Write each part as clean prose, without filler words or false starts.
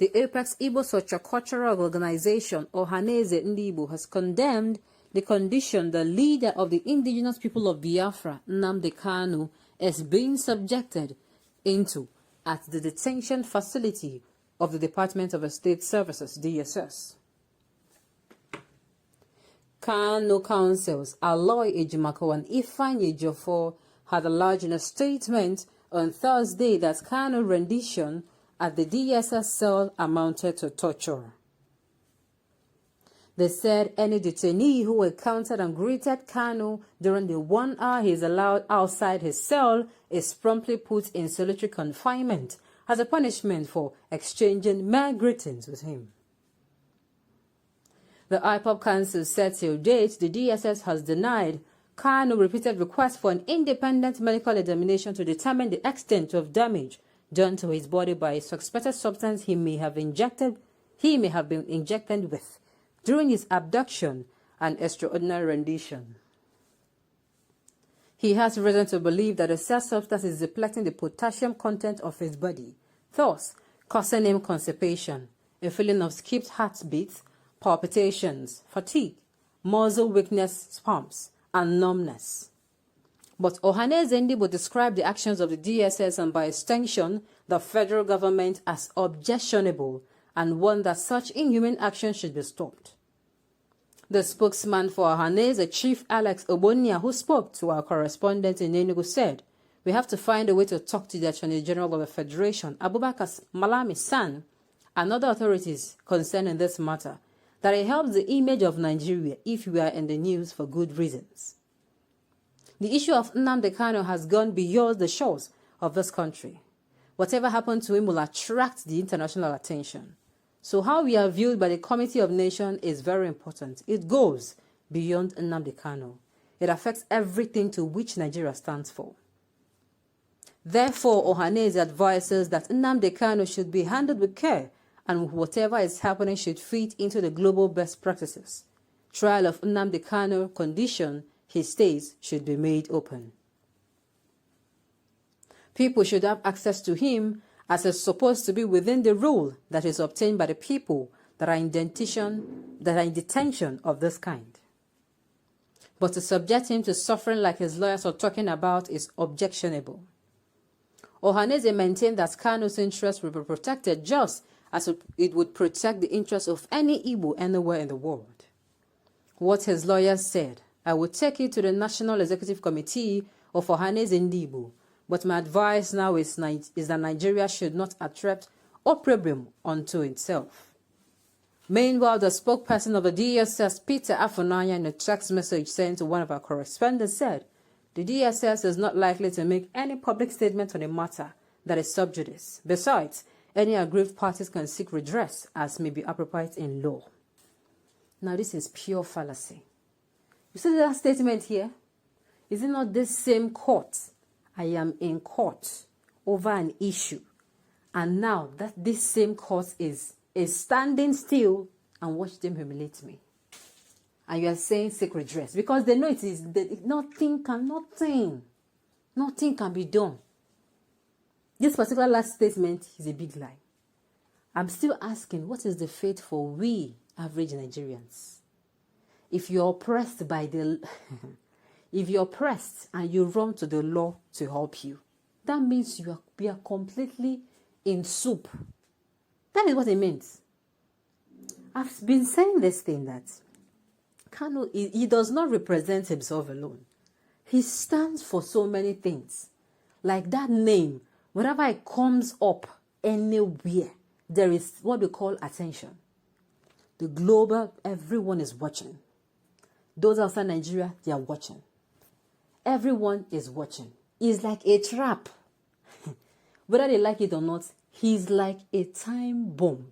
The Apex Igbo Sociocultural Organization, Ohanaeze Igbo, has condemned the condition the leader of the indigenous people of Biafra, Nnamdi Kanu, is being subjected into at the detention facility of the Department of State Services, DSS. Kanu counsels Aloy Ejimako and Ifeanyi Ejiofor had alleged in a statement on Thursday that Kanu rendition at the DSS cell amounted to torture. They said any detainee who encountered and greeted Kanu during the 1 hour he is allowed outside his cell is promptly put in solitary confinement as a punishment for exchanging mere greetings with him. The IPOB Council said till date the DSS has denied Kanu repeated requests for an independent medical examination to determine the extent of damage done to his body by a suspected substance he may have been injected with during his abduction and extraordinary rendition. He has reason to believe that the said substance is depleting the potassium content of his body, thus causing him constipation, a feeling of skipped heartbeats, palpitations, fatigue, muscle weakness, spasms, and numbness. But Ohanaeze Igbo described the actions of the DSS and by extension the federal government as objectionable and warned that such inhuman action should be stopped. The spokesman for Ohanaeze, Chief Alex Obonia, who spoke to our correspondent in Enugu, said, "We have to find a way to talk to the Attorney General of the Federation, Abubakar Malami San, and other authorities concerning this matter, that it helps the image of Nigeria if we are in the news for good reasons." The issue of Nnamdi Kanu has gone beyond the shores of this country. Whatever happened to him will attract the international attention. So how we are viewed by the Committee of Nations is very important. It goes beyond Nnamdi Kanu. It affects everything to which Nigeria stands for. Therefore, Ohanaeze advises that Nnamdi Kanu should be handled with care and whatever is happening should fit into the global best practices. Trial of Nnamdi Kanu condition he states should be made open. People should have access to him as is supposed to be within the rule that is obtained by the people that are in detention of this kind. But to subject him to suffering like his lawyers are talking about is objectionable. Ohanaeze maintained that Kanu's interests will be protected just as it would protect the interests of any Igbo anywhere in the world. What his lawyers said, "I will take it to the National Executive Committee of Ohanaeze Igbo, but my advice now is that Nigeria should not attract opprobrium unto itself." Meanwhile, the spokesperson of the DSS, Peter Afunanya, in a text message sent to one of our correspondents, said, "The DSS is not likely to make any public statement on a matter that is sub judice. Besides, any aggrieved parties can seek redress as may be appropriate in law." Now, this is pure fallacy. You see that statement here? Is it not this same court? I am in court over an issue. And now that this same court is standing still and watch them humiliate me. And you are saying seek redress because they know it is nothing can be done. This particular last statement is a big lie. I'm still asking, what is the fate for we average Nigerians? If you're oppressed if you're oppressed and you run to the law to help you, that means you are completely in soup. That is what it means. I've been saying this thing that Kanu, he does not represent himself alone. He stands for so many things. Like that name, whenever it comes up anywhere, there is what we call attention. The global, everyone is watching. Those outside Nigeria, they are watching. Everyone is watching. It's like a trap. Whether they like it or not, he's like a time bomb.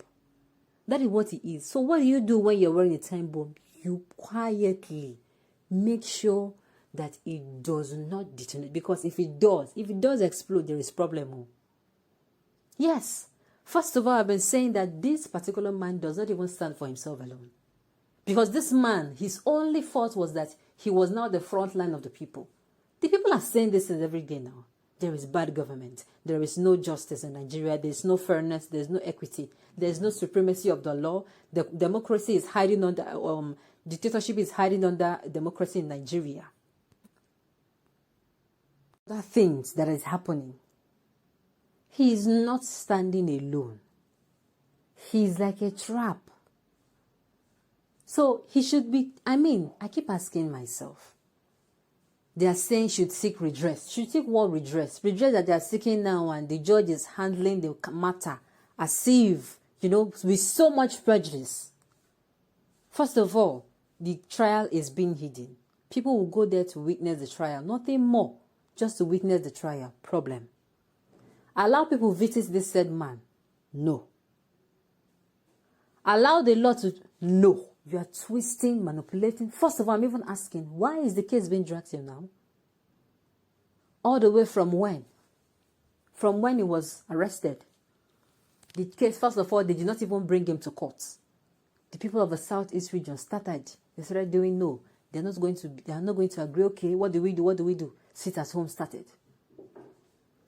That is what he is. So what do you do when you're wearing a time bomb? You quietly make sure that it does not detonate. Because if it does explode, there is problem. Yes. First of all, I've been saying that this particular man does not even stand for himself alone. Because this man, his only fault was that he was now the front line of the people. The people are saying this every day now. there is bad government. There is no justice in Nigeria. There is no fairness. There is no equity. There is no supremacy of the law. The democracy is hiding under, dictatorship is hiding under democracy in Nigeria. The things that is happening. He is not standing alone. He is like a trap. So he should be, I keep asking myself. They are saying should seek redress. Should seek what redress? Redress that they are seeking now, and the judge is handling the matter as if, with so much prejudice. First of all, the trial is being hidden. People will go there to witness the trial. Nothing more. Just to witness the trial. Problem. Allow people visit this said man. No. Allow the law to... No. You are twisting, manipulating. First of all, I'm even asking, why is the case being dragged till now? All the way from when? From when he was arrested. The case, first of all, they did not even bring him to court. The people of the Southeast region started. They started doing no. They are not going to agree. Okay, what do we do? What do we do? Sit at home started.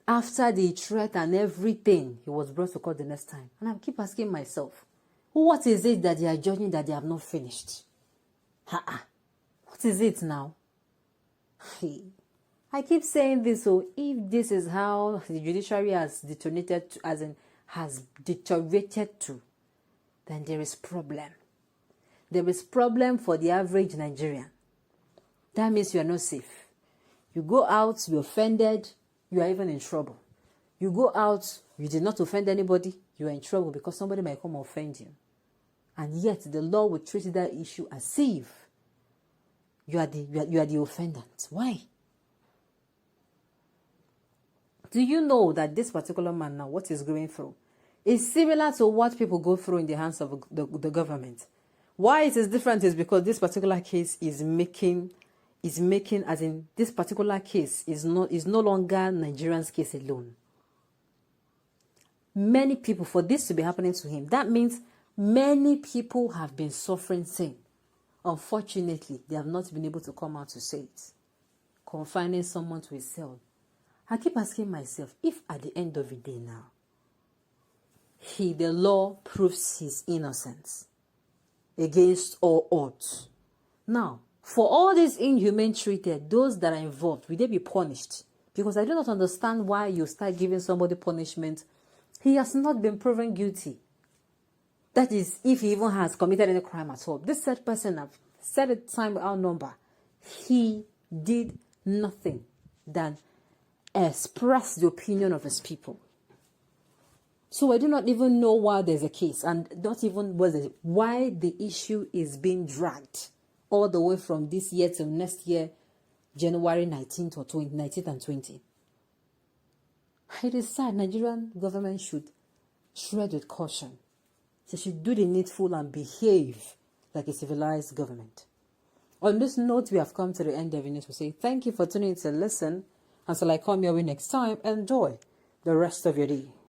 After the threat and everything, he was brought to court the next time. And I keep asking myself, what is it that they are judging that they have not finished? What is it now? I keep saying this, so if this is how the judiciary has deteriorated to, has deteriorated to, then there is problem. There is problem for the average Nigerian. That means you are not safe. You go out, you're offended, you are even in trouble. You go out, you did not offend anybody, you are in trouble because somebody might come and offend you. And yet the law will treat that issue as if you are the offendant. Why? Do you know that this particular man now, what he's going through, is similar to what people go through in the hands of the government? Why it is different is because this particular case is making, as in this particular case is no longer Nigerian's case alone. Many people, for this to be happening to him, that means many people have been suffering same. Unfortunately, they have not been able to come out to say it. Confining someone to a cell. I keep asking myself, if at the end of the day now, the law proves his innocence against all odds. Now, for all these inhumane treated, those that are involved, will they be punished? Because I do not understand why you start giving somebody punishment. He has not been proven guilty. That is, if he even has committed any crime at all. This said person, I've said it time without number, he did nothing than express the opinion of his people. So I do not even know why there's a case, and not even why the issue is being dragged all the way from this year till next year, January 19th or 19th and 20th. It is sad. Nigerian government should tread with caution. They should do the needful and behave like a civilized government. On this note, we have come to the end of the news. We say thank you for tuning in to listen. Until I come your way next time, enjoy the rest of your day.